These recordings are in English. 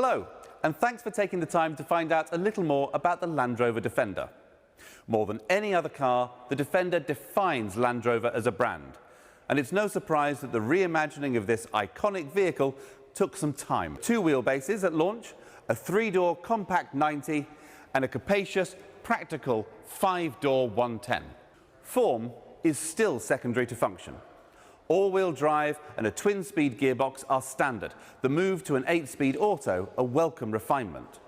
Hello, and thanks for taking the time to find out a little more about the Land Rover Defender. More than any other car, the Defender defines Land Rover as a brand. And it's no surprise that the reimagining of this iconic vehicle took some time. Two wheelbases at launch, a three-door compact 90 and a capacious, practical five-door 110. Form is still secondary to function. All-wheel drive and a twin-speed gearbox are standard. The move to an 8-speed auto, a welcome refinement.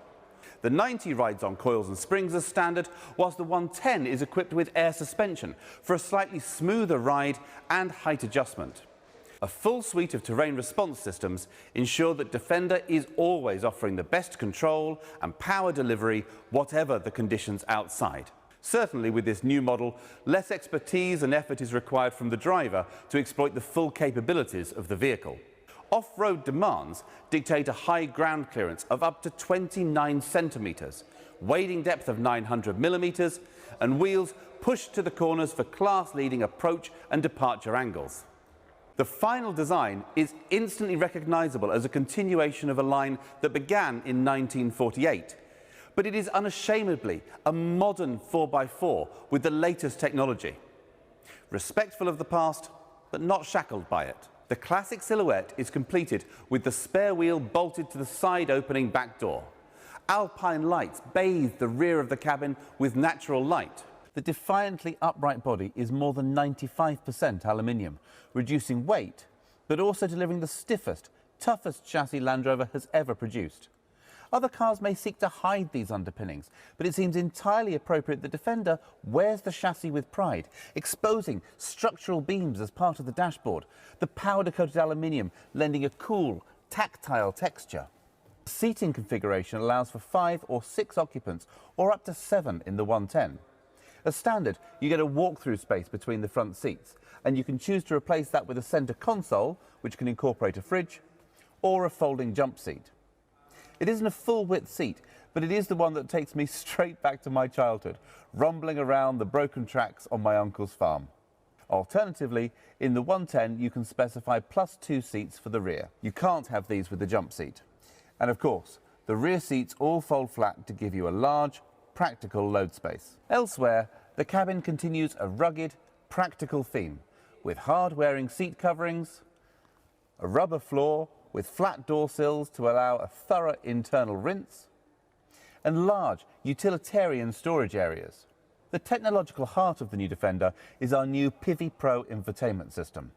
The 90 rides on coils and springs as standard, whilst the 110 is equipped with air suspension for a slightly smoother ride and height adjustment. A full suite of terrain response systems ensure that Defender is always offering the best control and power delivery, whatever the conditions outside. Certainly with this new model, less expertise and effort is required from the driver to exploit the full capabilities of the vehicle. Off-road demands dictate a high ground clearance of up to 29 centimetres, wading depth of 900 millimetres, and wheels pushed to the corners for class-leading approach and departure angles. The final design is instantly recognisable as a continuation of a line that began in 1948. But it is unashamedly a modern 4x4 with the latest technology. Respectful of the past, but not shackled by it. The classic silhouette is completed with the spare wheel bolted to the side opening back door. Alpine lights bathe the rear of the cabin with natural light. The defiantly upright body is more than 95% aluminium, reducing weight, but also delivering the stiffest, toughest chassis Land Rover has ever produced. Other cars may seek to hide these underpinnings, but it seems entirely appropriate that Defender wears the chassis with pride, exposing structural beams as part of the dashboard, the powder-coated aluminium lending a cool, tactile texture. The seating configuration allows for 5 or 6 occupants, or up to 7 in the 110. As standard, you get a walk-through space between the front seats, and you can choose to replace that with a centre console, which can incorporate a fridge, or a folding jump seat. It isn't a full-width seat, but it is the one that takes me straight back to my childhood, rumbling around the broken tracks on my uncle's farm. Alternatively, in the 110 you can specify +2 seats for the rear. You can't have these with the jump seat. And of course, the rear seats all fold flat to give you a large, practical load space. Elsewhere, the cabin continues a rugged, practical theme, with hard-wearing seat coverings, a rubber floor with flat door sills to allow a thorough internal rinse, and large utilitarian storage areas. The technological heart of the new Defender is our new Pivi Pro infotainment system.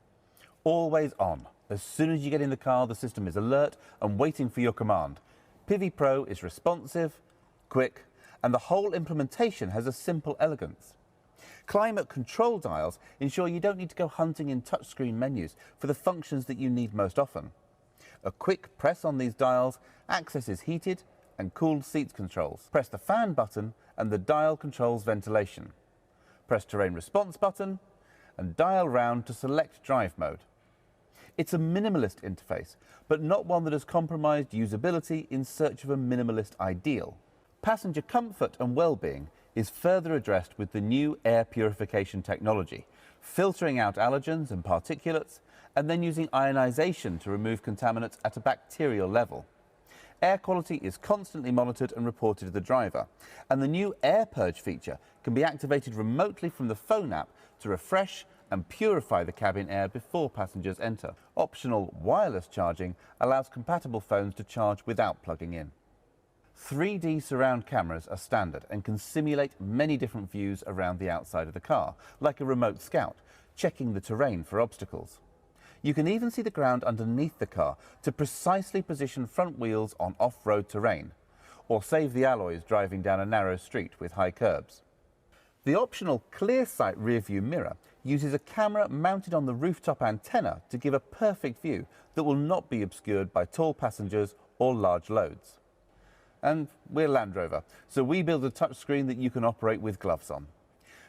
Always on. As soon as you get in the car, the system is alert and waiting for your command. Pivi Pro is responsive, quick, and the whole implementation has a simple elegance. Climate control dials ensure you don't need to go hunting in touchscreen menus for the functions that you need most often. A quick press on these dials accesses heated and cooled seats controls. Press the fan button and the dial controls ventilation. Press terrain response button and dial round to select drive mode. It's a minimalist interface, but not one that has compromised usability in search of a minimalist ideal. Passenger comfort and well-being is further addressed with the new air purification technology, filtering out allergens and particulates, and then using ionization to remove contaminants at a bacterial level. Air quality is constantly monitored and reported to the driver, and the new Air Purge feature can be activated remotely from the phone app to refresh and purify the cabin air before passengers enter. Optional wireless charging allows compatible phones to charge without plugging in. 3D surround cameras are standard and can simulate many different views around the outside of the car, like a remote scout, checking the terrain for obstacles. You can even see the ground underneath the car to precisely position front wheels on off-road terrain, or save the alloys driving down a narrow street with high curbs. The optional clear sight rear-view mirror uses a camera mounted on the rooftop antenna to give a perfect view that will not be obscured by tall passengers or large loads. And we're Land Rover, so we build a touchscreen that you can operate with gloves on.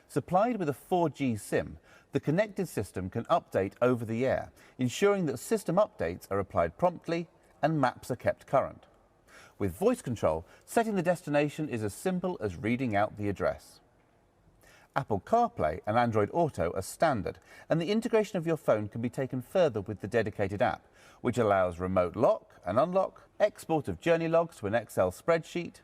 Supplied with a 4G SIM, the connected system can update over the air, ensuring that system updates are applied promptly and maps are kept current. With voice control, setting the destination is as simple as reading out the address. Apple CarPlay and Android Auto are standard, and the integration of your phone can be taken further with the dedicated app, which allows remote lock and unlock, export of journey logs to an Excel spreadsheet,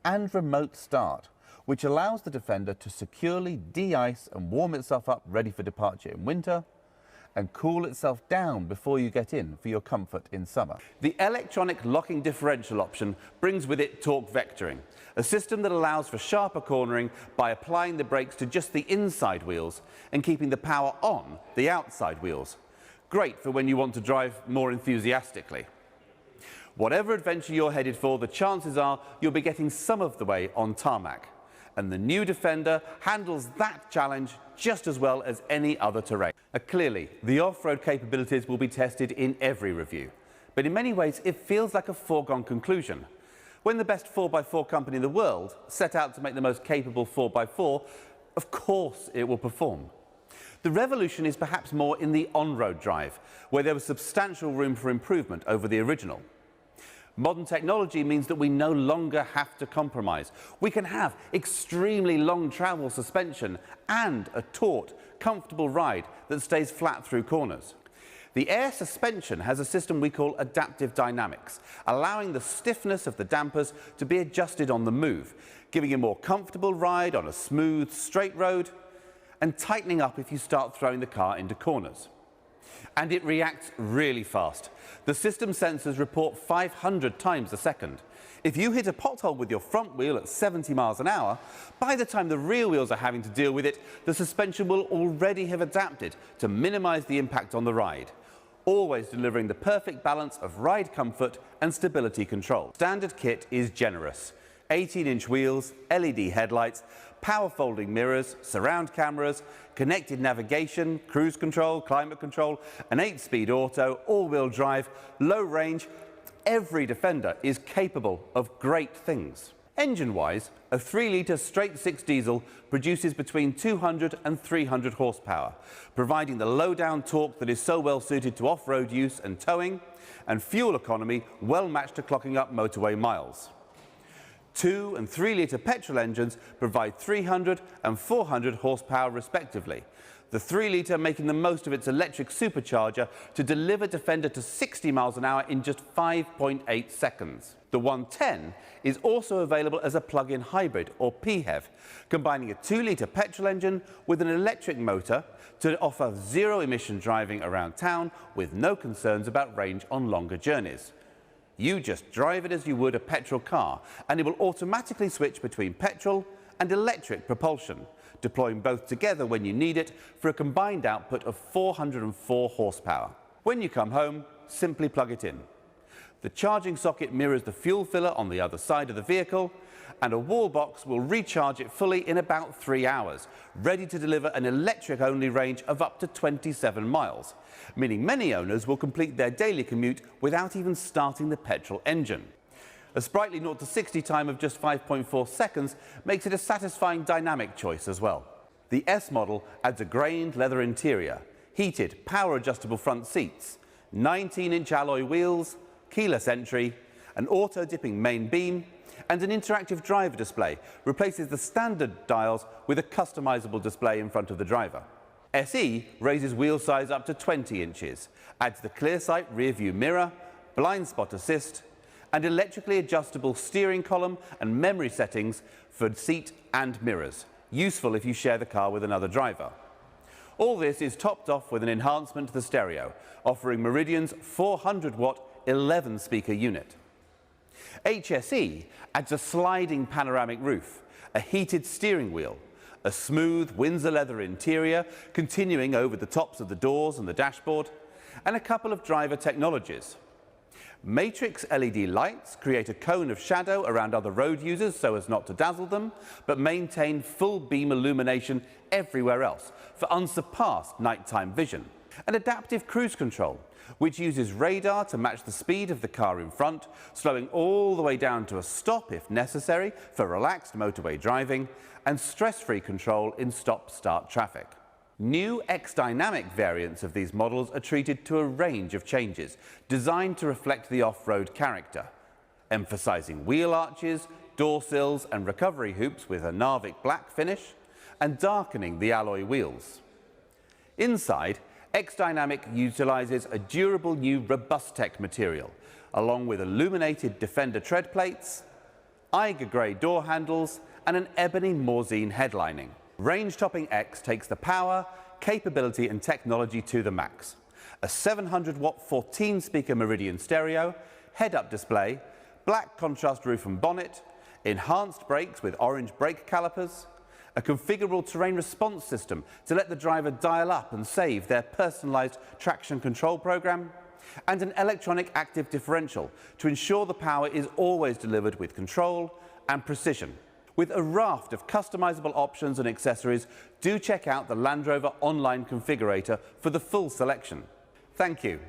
and remote start, which allows the Defender to securely de-ice and warm itself up ready for departure in winter, and cool itself down before you get in for your comfort in summer. The electronic locking differential option brings with it torque vectoring, a system that allows for sharper cornering by applying the brakes to just the inside wheels and keeping the power on the outside wheels. Great for when you want to drive more enthusiastically. Whatever adventure you're headed for, the chances are you'll be getting some of the way on tarmac. And the new Defender handles that challenge just as well as any other terrain. Clearly, the off-road capabilities will be tested in every review, but in many ways it feels like a foregone conclusion. When the best 4x4 company in the world set out to make the most capable 4x4, of course it will perform. The revolution is perhaps more in the on-road drive, where there was substantial room for improvement over the original. Modern technology means that we no longer have to compromise. We can have extremely long travel suspension and a taut, comfortable ride that stays flat through corners. The air suspension has a system we call adaptive dynamics, allowing the stiffness of the dampers to be adjusted on the move, giving a more comfortable ride on a smooth, straight road, and tightening up if you start throwing the car into corners. And it reacts really fast. The system sensors report 500 times a second. If you hit a pothole with your front wheel at 70 miles an hour, by the time the rear wheels are having to deal with it, the suspension will already have adapted to minimize the impact on the ride, always delivering the perfect balance of ride comfort and stability control. Standard kit is generous. 18-inch wheels, LED headlights, power folding mirrors, surround cameras, connected navigation, cruise control, climate control, an 8-speed auto, all-wheel drive, low range. Every Defender is capable of great things. Engine-wise, a 3-litre straight-six diesel produces between 200 and 300 horsepower, providing the low-down torque that is so well suited to off-road use and towing, and fuel economy well matched to clocking up motorway miles. 2- and 3-litre petrol engines provide 300 and 400 horsepower respectively, the 3-litre making the most of its electric supercharger to deliver Defender to 60 miles an hour in just 5.8 seconds. The 110 is also available as a plug-in hybrid, or PHEV, combining a 2-litre petrol engine with an electric motor to offer zero-emission driving around town with no concerns about range on longer journeys. You just drive it as you would a petrol car, and it will automatically switch between petrol and electric propulsion, deploying both together when you need it for a combined output of 404 horsepower. When you come home, simply plug it in. The charging socket mirrors the fuel filler on the other side of the vehicle, and a wall box will recharge it fully in about 3 hours, ready to deliver an electric-only range of up to 27 miles, meaning many owners will complete their daily commute without even starting the petrol engine. A sprightly 0 to 60 time of just 5.4 seconds makes it a satisfying dynamic choice as well. The S model adds a grained leather interior, heated, power-adjustable front seats, 19-inch alloy wheels, keyless entry, an auto-dipping main beam, and an interactive driver display replaces the standard dials with a customizable display in front of the driver. SE raises wheel size up to 20 inches, adds the ClearSight rear-view mirror, blind spot assist, and electrically adjustable steering column and memory settings for seat and mirrors, useful if you share the car with another driver. All this is topped off with an enhancement to the stereo, offering Meridian's 400-watt 11-speaker unit. HSE adds a sliding panoramic roof, a heated steering wheel, a smooth Windsor leather interior continuing over the tops of the doors and the dashboard, and a couple of driver technologies. Matrix LED lights create a cone of shadow around other road users so as not to dazzle them, but maintain full beam illumination everywhere else for unsurpassed nighttime vision. And adaptive cruise control, which uses radar to match the speed of the car in front, slowing all the way down to a stop if necessary for relaxed motorway driving, and stress-free control in stop-start traffic. New X-Dynamic variants of these models are treated to a range of changes designed to reflect the off-road character, emphasizing wheel arches, door sills and recovery hoops with a Narvik black finish, and darkening the alloy wheels. Inside, X-Dynamic utilizes a durable new Robustech material, along with illuminated Defender tread plates, Eiger grey door handles and an ebony Morzine headlining. Range-topping X takes the power, capability and technology to the max. A 700-watt 14-speaker Meridian stereo, head-up display, black contrast roof and bonnet, enhanced brakes with orange brake calipers, a configurable terrain response system to let the driver dial up and save their personalised traction control program, and an electronic active differential to ensure the power is always delivered with control and precision. With a raft of customisable options and accessories, do check out the Land Rover online configurator for the full selection. Thank you.